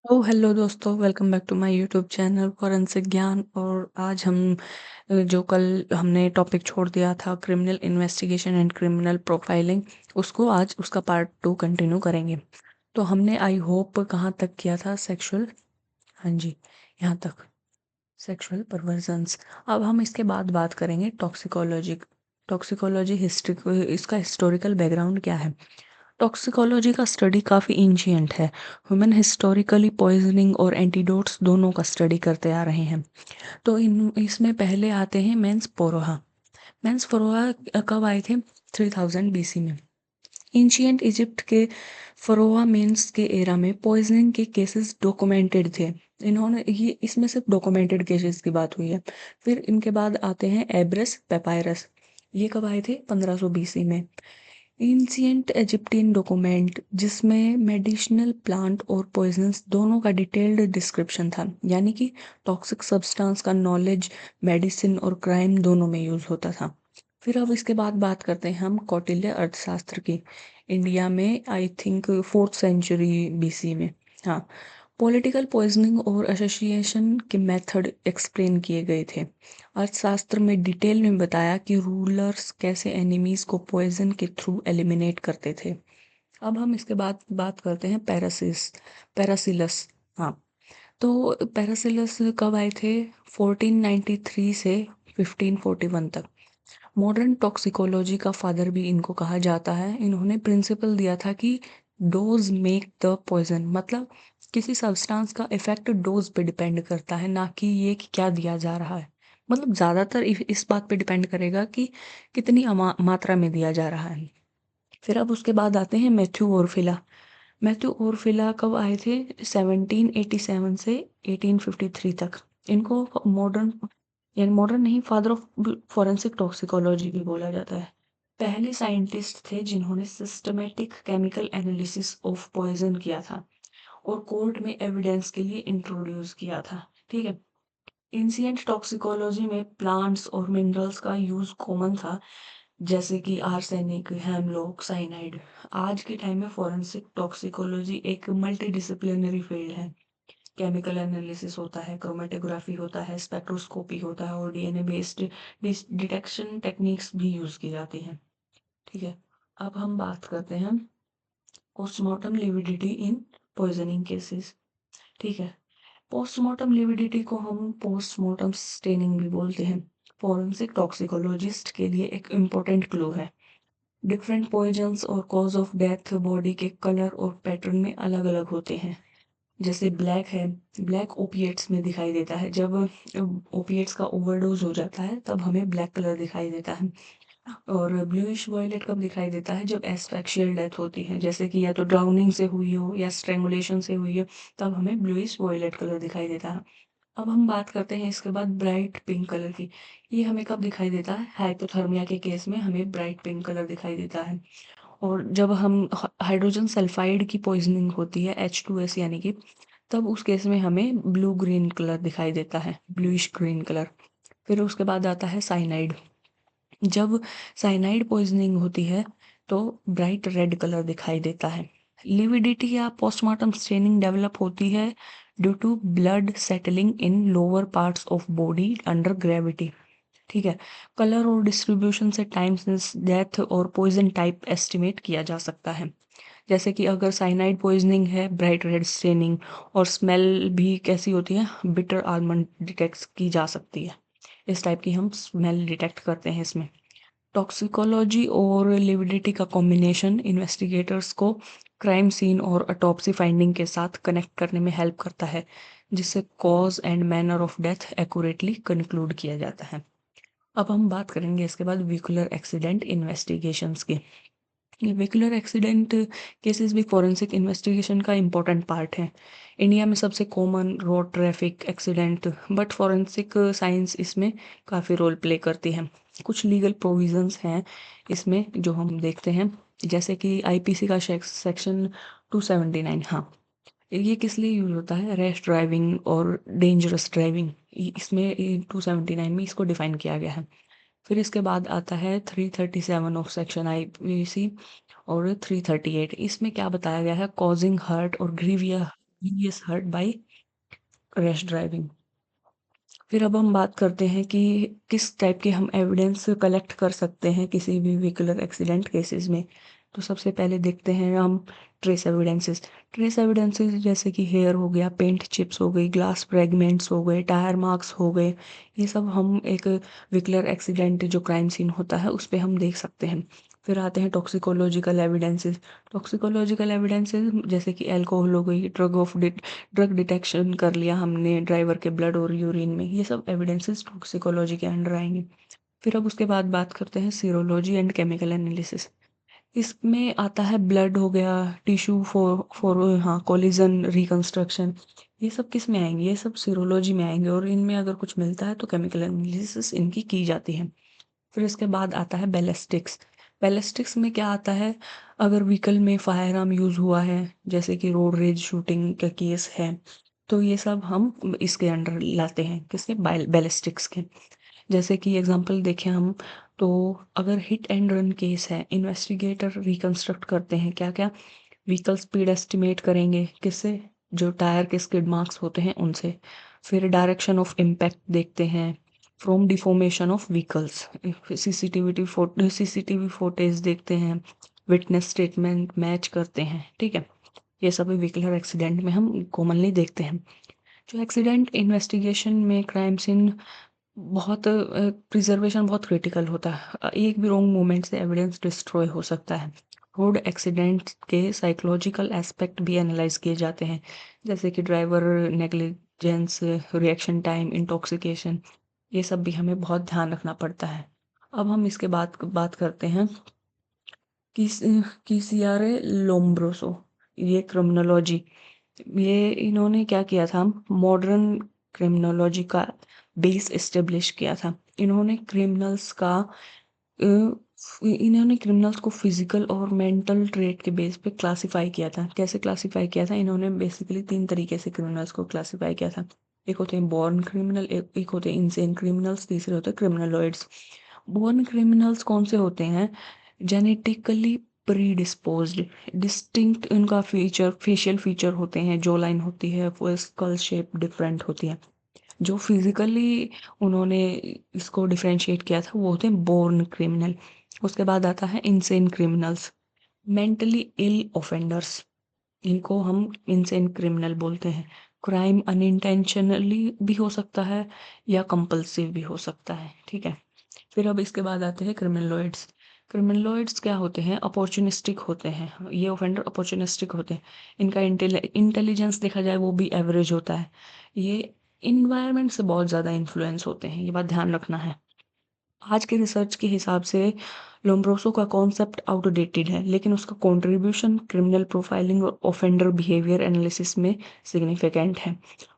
Hello दोस्तों, welcome back to my YouTube channel Forensic Gyan. और आज हम जो कल हमने टॉपिक छोड़ दिया था criminal investigation and criminal profiling, उसको आज उसका पार्ट 2 कंटिन्यू करेंगे। तो हमने आई होप कहाँ तक किया था? सेक्सुअल, हाँ जी, यहाँ तक, सेक्सुअल परवर्जन्स। अब हम इसके बाद बात करेंगे टॉक्सिकोलॉजी। टॉक्सिकोलॉजी हिस्ट्री, इसका हिस्टोरिकल बैकग्राउंड क्या है? टॉक्सिकोलॉजी का स्टडी काफ़ी एंशियंट है। ह्यूमन हिस्टोरिकली पॉइजनिंग और एंटीडोट्स दोनों का स्टडी करते आ रहे हैं। तो इन इसमें पहले आते हैं मेंस पोरोहा। मेंस पोरोहा कब आए थे? 3000 बीसी में। एंशियंट इजिप्ट के फरोआ मेंस के एरा में पॉइजनिंग के केसेस डॉक्यूमेंटेड थे। इन्होंने ये इसमें सिर्फ डॉक्यूमेंटेड केसेस की बात हुई है। फिर इनके बाद आते हैं एब्रस पेपायरस। ये कब आए थे? 1500 बीसी में। एंशियंट इजिप्टियन डॉक्यूमेंट जिसमें मेडिसिनल प्लांट और पॉइजन्स दोनों का डिटेल्ड डिस्क्रिप्शन था, यानी कि टॉक्सिक सब्सटेंस का नॉलेज मेडिसिन और क्राइम दोनों में यूज होता था। फिर अब इसके बाद बात करते हैं हम कौटिल्य अर्थशास्त्र की। इंडिया में I think 4th century BC में। हाँ, पॉलिटिकल पॉइजनिंग और एसोसिएशन के मेथड एक्सप्लेन किए गए थे। अर्थशास्त्र में डिटेल में बताया कि रूलर्स कैसे एनिमीज को पॉइजन के थ्रू एलिमिनेट करते थे। अब हम इसके बाद बात करते हैं पैरासिलस। हाँ, तो पैरासिलस कब आए थे? 1493 से 1541 तक। मॉडर्न टॉक्सिकोलॉजी का फादर भी इनको कहा जाता है। इन्होंने प्रिंसिपल दिया था कि डोज मेक द पॉइजन, मतलब किसी सब्सटेंस का इफेक्ट डोज पे डिपेंड करता है, ना कि ये कि क्या दिया जा रहा है। मतलब ज्यादातर इस बात पे डिपेंड करेगा कि कितनी मात्रा में दिया जा रहा है। फिर अब उसके बाद आते हैं मैथ्यू ओरफिला। मैथ्यू ओरफिला कब आए थे? 1787 से 1853 तक। इनको मॉडर्न, यानी मॉडर्न नहीं, फादर ऑफ फॉरेंसिक टॉक्सिकोलॉजी भी बोला जाता है। पहले साइंटिस्ट थे जिन्होंने systematic chemical analysis of poison किया था और कोर्ट में एविडेंस के लिए इंट्रोड्यूस किया था। ठीक है। एंशियंट टॉक्सिकोलॉजी में प्लांट्स और मिनरल्स का यूज कॉमन था, जैसे कि आर्सेनिक, हेमलॉक, साइनाइड। आज के टाइम में फॉरेंसिक टॉक्सिकोलॉजी एक मल्टी डिसिप्लिनरी फील्ड है। केमिकल एनालिसिस होता है, क्रोमेटोग्राफी होता है, स्पेक्ट्रोस्कोपी होता है और डीएनए बेस्ड डिटेक्शन टेक्निक्स भी यूज की जाती हैं। ठीक है। अब हम बात करते हैं पोस्टमार्टम लिविडिटी इन पॉइजनिंग केसेस। ठीक है। पोस्टमार्टम लिविडिटी को हम पोस्टमार्टम स्टेनिंग भी बोलते हैं। फॉरेंसिक टॉक्सिकोलॉजिस्ट के लिए एक इम्पोर्टेंट क्लू है। डिफरेंट पॉइजन्स और कॉज ऑफ डेथ बॉडी के कलर और पैटर्न में अलग अलग होते हैं। जैसे ब्लैक है, ब्लैक ओपिएट्स में दिखाई देता है। जब ओपिएट्स का ओवरडोज हो जाता है तब हमें ब्लैक कलर दिखाई देता है। और ब्लूइश वॉयलेट कब दिखाई देता है? जब एस्फेक्शियल डेथ होती है, जैसे कि या तो ड्राउनिंग से हुई हो या स्ट्रेंगुलेशन से हुई हो, तब हमें ब्लूइश वॉयलेट कलर दिखाई देता है। अब हम बात करते हैं इसके बाद ब्राइट पिंक कलर की। ये हमें कब दिखाई देता है? हाइपोथर्मिया के केस में हमें ब्राइट पिंक कलर दिखाई देता है। और जब हम हाइड्रोजन सल्फाइड की पॉइजनिंग होती है, H2S यानी कि, तब उस केस में हमें ब्लू ग्रीन कलर दिखाई देता है, ब्लूइश ग्रीन कलर। फिर उसके बाद आता है साइनाइड। जब साइनाइड पॉइजनिंग होती है तो ब्राइट रेड कलर दिखाई देता है। लिविडिटी या पोस्टमार्टम स्टेनिंग डेवलप होती है due to blood settling in lower parts of body under gravity. ठीक है। कलर और डिस्ट्रीब्यूशन से टाइम सिंस डेथ और पॉइजन टाइप एस्टिमेट किया जा सकता है। जैसे कि अगर साइनाइड पॉइजनिंग है, ब्राइट रेड स्टेनिंग, और स्मेल भी कैसी होती है? बिटर आलमंड डिटेक्ट की जा सकती है। इस टाइप की हम स्मेल डिटेक्ट करते हैं इसमें। टॉक्सिकोलॉजी और लिविडिटी का कॉम्बिनेशन इन्वेस्टिगेटर्स को क्राइम सीन और अटॉप्सी फाइंडिंग के साथ कनेक्ट करने में हेल्प करता है, जिससे cause and manner of death accurately conclude किया जाता है। अब हम बात करेंगे इसके बाद व्हीकुलर एक्सीडेंट इन्वेस्टिगेशंस की। ये व्हीकुलर एक्सीडेंट केसेस भी फॉरेंसिक इन्वेस्टिगेशन का इम्पोर्टेंट पार्ट है। इंडिया में सबसे common road traffic accident, but forensic science इसमें काफ़ी रोल प्ले करती है। कुछ लीगल प्रोविजंस हैं इसमें जो हम देखते हैं, जैसे कि आईपीसी का सेक्शन 279। हाँ, ये किस लिए यूज होता है? रैश ड्राइविंग और डेंजरस ड्राइविंग, इसमें 279 में इसको डिफाइन किया गया है। फिर इसके बाद आता है 337 ऑफ सेक्शन आईपीसी और 338। इसमें क्या बताया गया है? कॉजिंग हर्ट और grievous he is hurt by rash driving. फिर अब हम बात करते हैं कि किस टाइप के हम एविडेंस कलेक्ट कर सकते हैं किसी भी व्हीकुलर एक्सीडेंट केसेस में। तो सबसे पहले देखते हैं हम ट्रेस एविडेंसेस। ट्रेस एविडेंसेस जैसे कि हेयर हो गया, पेंट चिप्स हो गई, ग्लास फ्रेगमेंट्स हो गए, टायर मार्क्स हो गए, ये सब हम एक व्हीकुलर एक्सीडेंट जो क्राइम सीन होता है उस पे हम देख सकते हैं। फिर आते हैं टॉक्सिकोलॉजिकल एविडेंसेस। टॉक्सिकोलॉजिकल एविडेंसेस जैसे कि अल्कोहल हो गई, ड्रग डिटेक्शन कर लिया हमने ड्राइवर के ब्लड और यूरिन में, ये सब एविडेंसेस टॉक्सिकोलॉजी के अंडर आएंगे। फिर अब उसके बाद बात करते हैं सीरोलॉजी एंड केमिकल एनालिसिस। इसमें आता है ब्लड हो गया, टिश्यू फॉर हाँ कोलिजन रिकंस्ट्रक्शन, ये सब किस में आएंगे, ये सब सीरोलॉजी में आएंगे और इनमें अगर कुछ मिलता है तो केमिकल एनालिसिस इनकी की जाती है। फिर इसके बाद आता है बैलिस्टिक्स। बैलिस्टिक्स में क्या आता है, अगर व्हीकल में फायर आर्म यूज हुआ है जैसे कि रोड रेज शूटिंग का केस है तो ये सब हम इसके अंडर लाते हैं, किसके, बैलिस्टिक्स के। जैसे कि एग्जांपल देखें हम, तो अगर हिट एंड रन केस है, इन्वेस्टिगेटर रिकंस्ट्रक्ट करते हैं क्या क्या, व्हीकल स्पीड एस्टिमेट करेंगे किससे, जो टायर के स्किड मार्क्स होते हैं उनसे। फिर डायरेक्शन ऑफ इम्पैक्ट देखते हैं from deformation of vehicles, CCTV footage देखते हैं, विटनेस स्टेटमेंट मैच करते हैं, ठीक है। ये सभी व्हीकुलर एक्सीडेंट में हम कॉमनली देखते हैं। जो एक्सीडेंट इन्वेस्टिगेशन में क्राइम सीन बहुत प्रिजर्वेशन बहुत क्रिटिकल होता है, एक भी रॉन्ग मूवमेंट से एविडेंस डिस्ट्रॉय हो सकता है। रोड एक्सीडेंट के साइकोलॉजिकल एस्पेक्ट भी एनालाइज किए जाते हैं जैसे कि driver negligence, reaction time, intoxication, ये सब भी हमें बहुत ध्यान रखना पड़ता है। अब हम इसके बाद बात करते हैं किस किसियारे लोम्ब्रोसो, ये क्रिमिनोलॉजी, ये इन्होंने क्या किया था, मॉडर्न क्रिमिनोलॉजी का बेस एस्टेब्लिश किया था। इन्होंने क्रिमिनल्स का इन्होंने क्रिमिनल्स को फिजिकल और मेंटल ट्रेट के बेस पे क्लासिफाई किया था। कैसे क्लासिफाई किया था, इन्होंने बेसिकली तीन तरीके से क्रिमिनल्स को क्लासिफाई किया था। एक होते हैं बॉर्न क्रिमिनल, एक होते हैं इंसेन क्रिमिनल्स, तीसरे होते हैं क्रिमिनलॉइड्स। बॉर्न क्रिमिनल्स कौन से होते हैं, जेनेटिकली प्रीडिस्पोज्ड, डिस्टिंक्ट उनका फीचर, फेशियल फीचर होते हैं, जो लाइन होती है वो स्कल शेप डिफरेंट होती है। जो फिजिकली उन्होंने इसको डिफरेंशिएट किया था वो होते हैं बोर्न क्रिमिनल। उसके बाद आता है insane criminals, mentally ill offenders, इनको हम इंसेन क्रिमिनल बोलते हैं। क्राइम अनइंटेंशनली भी हो सकता है या कंपल्सिव भी हो सकता है, ठीक है। फिर अब इसके बाद आते हैं क्रिमिनलॉइड्स। क्रिमिनलॉइड्स क्या होते हैं, अपॉर्चुनिस्टिक होते हैं, ये ऑफेंडर अपॉर्चुनिस्टिक होते हैं। इनका इंटेलिजेंस देखा जाए वो भी एवरेज होता है। ये इन्वायरमेंट से बहुत ज़्यादा इन्फ्लुएंस होते हैं, ये बात ध्यान रखना है। आज के रिसर्च के हिसाब से लोम्ब्रोसो का कॉन्सेप्ट आउटडेटेड है लेकिन उसका कंट्रीब्यूशन क्रिमिनल प्रोफाइलिंग और ऑफेंडर बिहेवियर एनालिसिस में सिग्निफिकेंट है।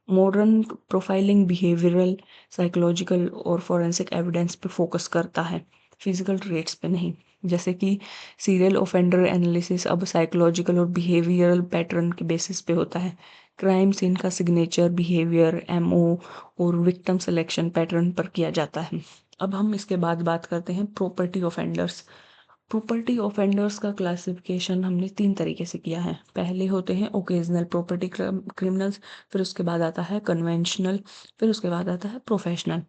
मॉडर्न प्रोफाइलिंग बिहेवियरल, साइकोलॉजिकल और फोरेंसिक एविडेंस पे फोकस करता है, फिजिकल ट्रेट्स पे नहीं। जैसे कि सीरियल ऑफेंडर एनालिसिस अब साइकोलॉजिकल और बिहेवियरल पैटर्न के बेसिस पे होता है। क्राइम सीन का सिग्नेचर, बिहेवियर, एमओ और विक्टिम सिलेक्शन पैटर्न पर किया जाता है। अब हम इसके बाद बात करते हैं प्रॉपर्टी ऑफेंडर्स। प्रॉपर्टी ऑफेंडर्स का क्लासिफिकेशन हमने तीन तरीके से किया है। पहले होते हैं ओकेजनल प्रॉपर्टी क्रिमिनल्स, फिर उसके बाद आता है कन्वेंशनल, फिर उसके बाद आता है प्रोफेशनल।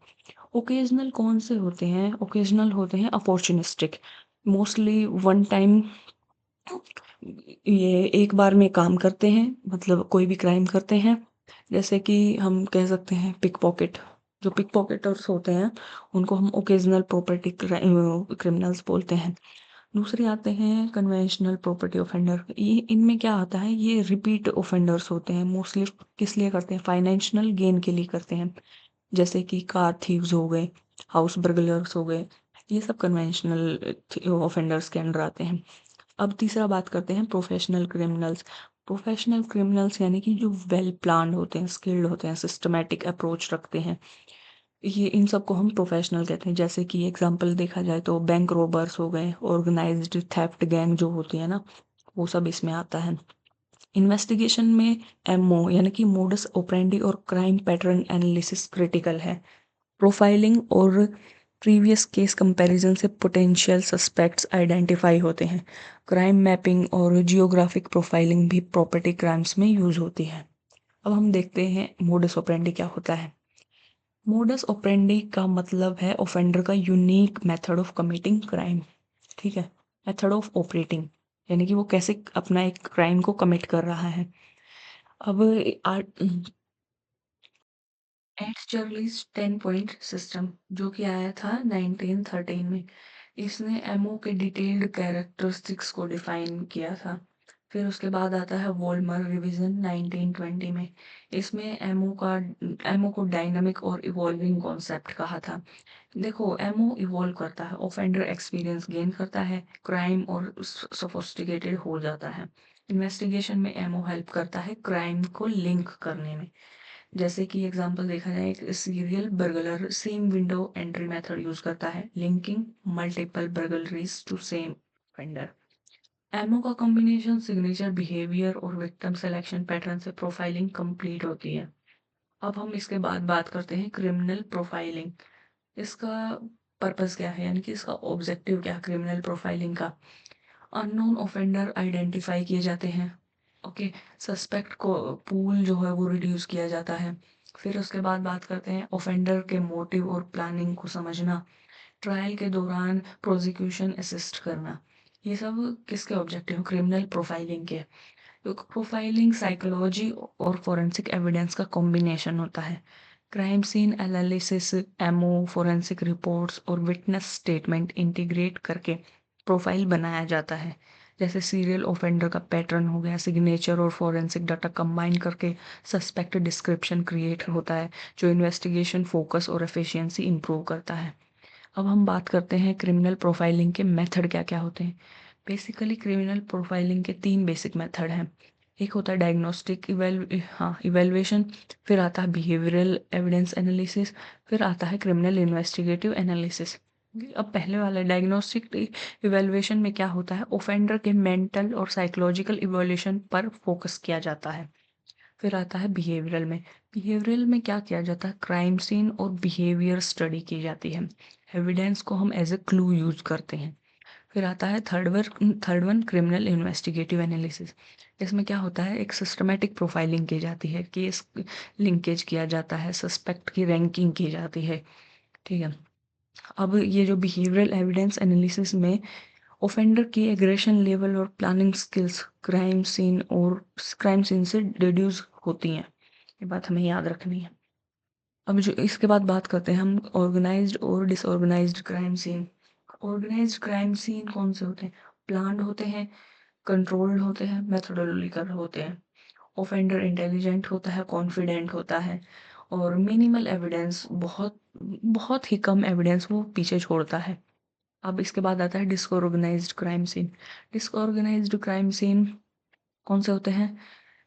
ओकेजनल कौन से होते हैं, ओकेजनल होते हैं अपॉर्चुनिस्टिक, मोस्टली वन टाइम, ये एक बार में काम करते हैं, मतलब कोई भी क्राइम करते हैं। जैसे कि हम कह सकते हैं पिक पॉकेट, जो पिक पॉकेटर्स होते हैं उनको हम ओकेजनल प्रॉपर्टी क्रिमिनल्स बोलते हैं। दूसरे आते हैं कन्वेंशनल प्रॉपर्टी ऑफेंडर, ये इनमें क्या आता है, ये रिपीट ऑफेंडर्स होते हैं, मोस्टली किस लिए करते हैं, फाइनेंशियल गेन के लिए करते हैं। जैसे कि कार थीव्स हो गए, हाउस बर्गलर्स हो गए, ये सब कन्वेंशनल ऑफेंडर्स के अंडर आते हैं। अब तीसरा बात करते हैं प्रोफेशनल क्रिमिनल्स। प्रोफेशनल क्रिमिनल्स यानी कि जो वेल प्लान्ड होते हैं, स्किल्ड होते हैं, सिस्टमैटिक अप्रोच रखते हैं, ये इन सबको हम प्रोफेशनल कहते हैं। जैसे कि एग्जांपल देखा जाए तो बैंक रोबर्स हो गए, ऑर्गेनाइज्ड थेफ्ट गैंग जो होती है ना, वो सब इसमें आता है। इन्वेस्टिगेशन में एमओ यानी कि मोडस ऑपरेंडी और क्राइम पैटर्न एनालिसिस क्रिटिकल है। प्रोफाइलिंग और प्रीवियस केस कंपैरिजन से पोटेंशियल सस्पेक्ट्स आइडेंटिफाई होते हैं। क्राइम मैपिंग और जियोग्राफिक प्रोफाइलिंग भी प्रॉपर्टी क्राइम्स में यूज होती है। अब हम देखते हैं मोडस ऑपरेंडी क्या होता है। मोडस ऑपरेंडी का मतलब है ऑफेंडर का unique method of committing crime. ठीक है, मेथड ऑफ ऑपरेटिंग यानी कि वो कैसे अपना एक क्राइम को कमिट कर रहा है। अब एट चर्लीज 10 पॉइंट सिस्टम जो कि आया था 1913 में, इसने एमओ के डिटेल्ड कैरेक्टरिस्टिक्स को डिफाइन किया था। फिर उसके बाद आता है वोल्मर रिवीजन 1920 में। इसमें एमओ को डायनामिक और इवॉल्विंग कॉन्सेप्ट कहा था। देखो, एमओ इवॉल्व करता है, ऑफेंडर एक्सपीरियंस गेन करता है, क्राइम और सोफिस्टिकेटेड हो जाता है। इन्वेस्टिगेशन में एमओ हेल्प करता है क्राइम को लिंक करने में। जैसे कि एग्जांपल देखा जाए, एक serial burglar same window entry method use करता है, linking multiple burglaries to same offender. MO का कॉम्बिनेशन सिग्नेचर बिहेवियर और विक्टिम सिलेक्शन पैटर्न से प्रोफाइलिंग कंप्लीट होती है। अब हम इसके बाद बात करते हैं क्रिमिनल प्रोफाइलिंग। इसका पर्पस क्या है, यानी कि इसका ऑब्जेक्टिव क्या है क्रिमिनल प्रोफाइलिंग का। अननोन ऑफेंडर आइडेंटिफाई किए जाते हैं। ओके, सस्पेक्ट को पूल जो है वो रिड्यूस किया जाता है। फिर उसके बाद बात करते हैं ऑफेंडर के मोटिव और प्लानिंग को समझना। ट्रायल के दौरान प्रोसिक्यूशन असिस्ट करना। ये सब किसके ऑब्जेक्टिव, क्रिमिनल प्रोफाइलिंग के। प्रोफाइलिंग साइकोलॉजी और फोरेंसिक एविडेंस का कॉम्बिनेशन होता है। Crime scene analysis, MO, forensic reports और विटनेस स्टेटमेंट इंटीग्रेट करके प्रोफाइल बनाया जाता है। जैसे सीरियल ऑफेंडर का पैटर्न हो गया, सिग्नेचर और फोरेंसिक डाटा कंबाइन करके सस्पेक्ट डिस्क्रिप्शन क्रिएट होता है, जो इन्वेस्टिगेशन फोकस और एफिशिएंसी इंप्रूव करता है। अब हम बात करते हैं क्रिमिनल प्रोफाइलिंग के मेथड क्या क्या होते हैं। बेसिकली क्रिमिनल प्रोफाइलिंग के 3 बेसिक मेथड हैं। एक होता है डायग्नोस्टिक इवेल्युएशन, फिर आता है बिहेवियरल एविडेंस एनालिसिस, फिर आता है क्रिमिनल इन्वेस्टिगेटिव एनालिसिस। अब पहले वाला डायग्नोस्टिक इवेल्युएशन में क्या होता है, ओफेंडर के मेंटल और साइकोलॉजिकल इवोल्यूशन पर फोकस किया जाता है। फिर आता है बिहेवियरल में। बिहेवियरल में क्या किया जाता है, क्राइम सीन और बिहेवियर स्टडी की जाती है। एविडेंस को हम एज ए क्लू यूज करते हैं। फिर आता है third one criminal investigative analysis. इसमें क्या होता है, एक सिस्टमेटिक प्रोफाइलिंग की जाती है, केस लिंकेज किया जाता है, सस्पेक्ट की रैंकिंग की जाती है। ठीक है, अब ये जो बिहेवियरल एविडेंस एनालिसिस में ओफेंडर की एग्रेशन लेवल और प्लानिंग स्किल्स क्राइम सीन से डिड्यूस होती हैं। ये बात हमें याद रखनी है। अब जो इसके बाद बात करते हैं हम ऑर्गेनाइज्ड और disorganised crime scene. Organised crime scene कौन से होते हैं, प्लान्ड होते हैं, कंट्रोल्ड होते हैं, मेथोडोलॉजिकल होते हैं। ऑफेंडर इंटेलिजेंट होता है, कॉन्फिडेंट होता है, और मिनिमल एविडेंस, बहुत बहुत ही कम एविडेंस वो पीछे छोड़ता है। अब इसके बाद आता है disorganised crime scene. Disorganised crime scene कौन से होते हैं,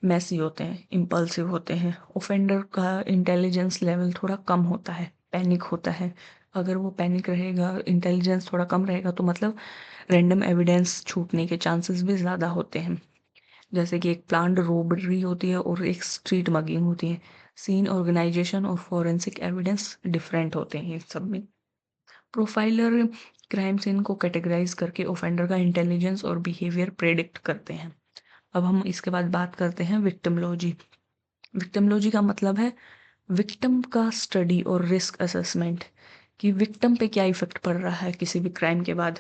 मैसी होते हैं, इम्पल्सिव होते हैं, ओफेंडर का इंटेलिजेंस लेवल थोड़ा कम होता है, पैनिक होता है। अगर वो पैनिक रहेगा, इंटेलिजेंस थोड़ा कम रहेगा, तो मतलब रैंडम एविडेंस छूटने के चांसेस भी ज़्यादा होते हैं। जैसे कि एक प्लान्ड रोबरी होती है और एक स्ट्रीट मगिंग होती है। सीन ऑर्गेनाइजेशन और फोरेंसिक एविडेंस डिफरेंट होते हैं इन सब में। प्रोफाइलर क्राइम सीन को कैटेगराइज करके ओफेंडर का इंटेलिजेंस और बिहेवियर प्रेडिक्ट करते हैं। अब हम इसके बाद बात करते हैं विक्टिमोलॉजी। विक्टिमोलॉजी का मतलब है विक्टिम का स्टडी और रिस्क असेसमेंट, कि विक्टिम पे क्या इफेक्ट पड़ रहा है किसी भी क्राइम के बाद।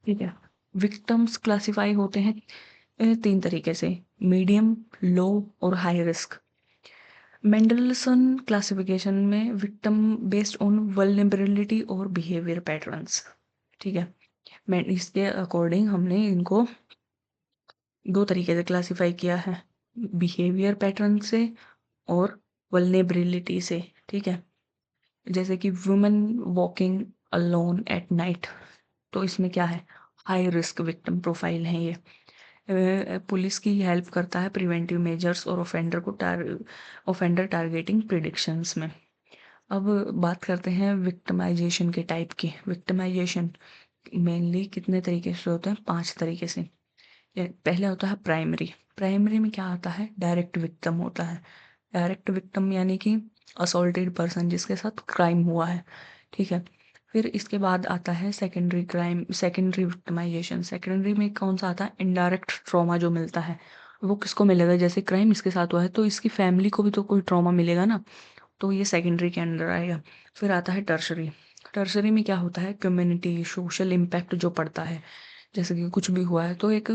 ठीक है, विक्टिम्स क्लासिफाई होते हैं 3 तरीके से, मीडियम, लो और हाई रिस्क। मेंडलसन क्लासिफिकेशन में विक्टिम बेस्ड ऑन वल्नरेबिलिटी और बिहेवियर पैटर्न्स। ठीक है, मैं इसके अकॉर्डिंग हमने इनको 2 तरीके से क्लासिफाई किया है, बिहेवियर पैटर्न से और वल्नरेबिलिटी से। ठीक है, जैसे कि women walking alone at night, तो इसमें क्या है, हाई रिस्क विक्टिम प्रोफाइल है ये। पुलिस की हेल्प करता है प्रिवेंटिव मेजर्स और ऑफेंडर टारगेटिंग प्रिडिक्शंस में। अब बात करते हैं विक्टिमाइजेशन के टाइप की। विक्टिमाइजेशन मेनली कितने तरीके से होते हैं, 5 तरीके से। पहले होता है प्राइमरी। प्राइमरी में क्या आता है, डायरेक्ट विक्टिम होता है। डायरेक्ट विक्टिम यानी कि असॉल्टेड पर्सन जिसके साथ क्राइम हुआ है। ठीक है, फिर इसके बाद आता है सेकेंडरी विक्टिमाइजेशन। सेकेंडरी में कौन सा आता है, इनडायरेक्ट ट्रॉमा जो मिलता है, वो किसको मिलेगा, जैसे क्राइम इसके साथ हुआ है तो इसकी फैमिली को भी तो कोई ट्रॉमा मिलेगा ना, तो ये सेकेंडरी के अंडर आएगा। फिर आता है टर्शरी। टर्शरी में क्या होता है, कम्युनिटी सोशल इम्पैक्ट जो पड़ता है, जैसे कि कुछ भी हुआ है तो एक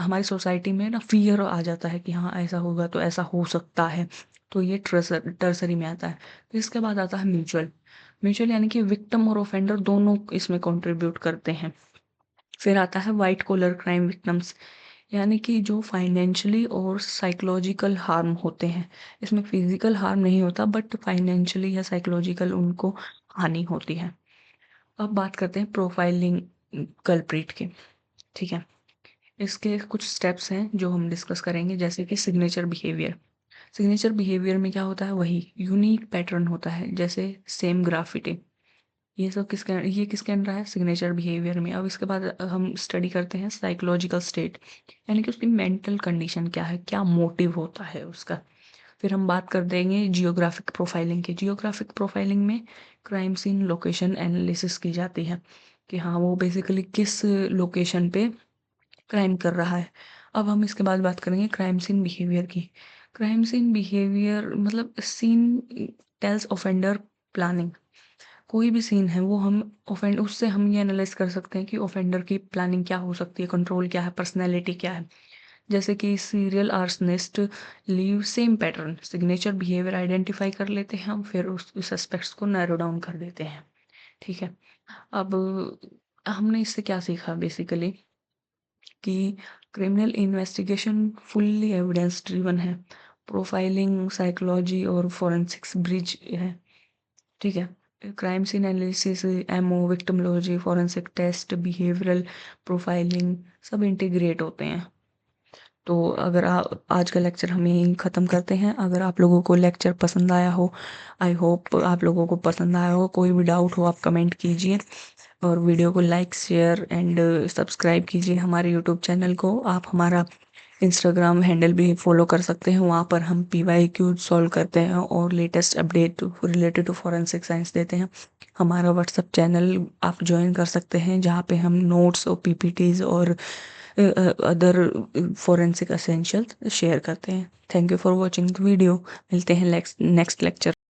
हमारी सोसाइटी में ना फियर आ जाता है कि हाँ ऐसा होगा तो ऐसा हो सकता है, तो ये टर्सरी में आता है। फिर इसके बाद आता है म्यूचुअल। म्यूचुअल यानी कि विक्टिम और ऑफेंडर दोनों इसमें कंट्रीब्यूट करते हैं। फिर आता है वाइट कॉलर क्राइम विक्टिम्स, यानी कि जो फाइनेंशियली और साइकोलॉजिकल हार्म होते हैं। इसमें फिजिकल हार्म नहीं होता बट फाइनेंशियली या साइकोलॉजिकल उनको हानि होती है। अब बात करते हैं प्रोफाइलिंग कल्प्रिट की। ठीक है, इसके कुछ स्टेप्स हैं जो हम डिस्कस करेंगे, जैसे कि सिग्नेचर बिहेवियर। सिग्नेचर बिहेवियर में क्या होता है, वही यूनिक पैटर्न होता है, जैसे सेम ग्राफिटी। ये सब किसके अंडर है, सिग्नेचर बिहेवियर में। अब इसके बाद हम स्टडी करते हैं साइकोलॉजिकल स्टेट, यानी कि उसकी मेंटल कंडीशन क्या है, क्या मोटिव होता है उसका। फिर हम बात कर देंगे जियोग्राफिक प्रोफाइलिंग की। जियोग्राफिक प्रोफाइलिंग में क्राइम सीन लोकेशन एनालिसिस की जाती है कि हाँ वो बेसिकली किस लोकेशन पे क्राइम कर रहा है। अब हम इसके बाद बात करेंगे क्राइम सीन बिहेवियर की। क्राइम सीन बिहेवियर मतलब सीन टेल्स ऑफेंडर प्लानिंग। कोई भी सीन है वो हम ऑफेंड उससे हम ये एनालाइज कर सकते हैं कि ऑफेंडर की प्लानिंग क्या हो सकती है, कंट्रोल क्या है, पर्सनैलिटी क्या है। जैसे कि serial arsonist leave same pattern, signature behaviour identify कर लेते हैं हम, फिर उस सस्पेक्ट्स को नैरो डाउन कर देते हैं। ठीक है, अब हमने इससे क्या सीखा बेसिकली कि criminal investigation fully evidence driven है, प्रोफाइलिंग साइकोलॉजी और फोरेंसिक्स ब्रिज है। ठीक है, crime scene analysis, MO, victimology, forensic test, behavioural profiling सब इंटीग्रेट होते हैं। तो अगर आप आज का लेक्चर हम यहीं ख़त्म करते हैं। अगर आप लोगों को लेक्चर पसंद आया हो, आई होप आप लोगों को पसंद आया हो, कोई भी डाउट हो आप कमेंट कीजिए और वीडियो को लाइक शेयर एंड सब्सक्राइब कीजिए हमारे यूट्यूब चैनल को। आप हमारा इंस्टाग्राम हैंडल भी फॉलो कर सकते हैं, वहाँ पर हम PYQ सॉल्व करते हैं और latest update related to forensic science देते हैं। हमारा व्हाट्सएप चैनल आप ज्वाइन कर सकते हैं जहाँ पे हम नोट्स और PPTs और अदर फोरेंसिक एसेंशियल शेयर करते हैं। Thank you for watching the video. मिलते हैं नेक्स्ट लेक्चर।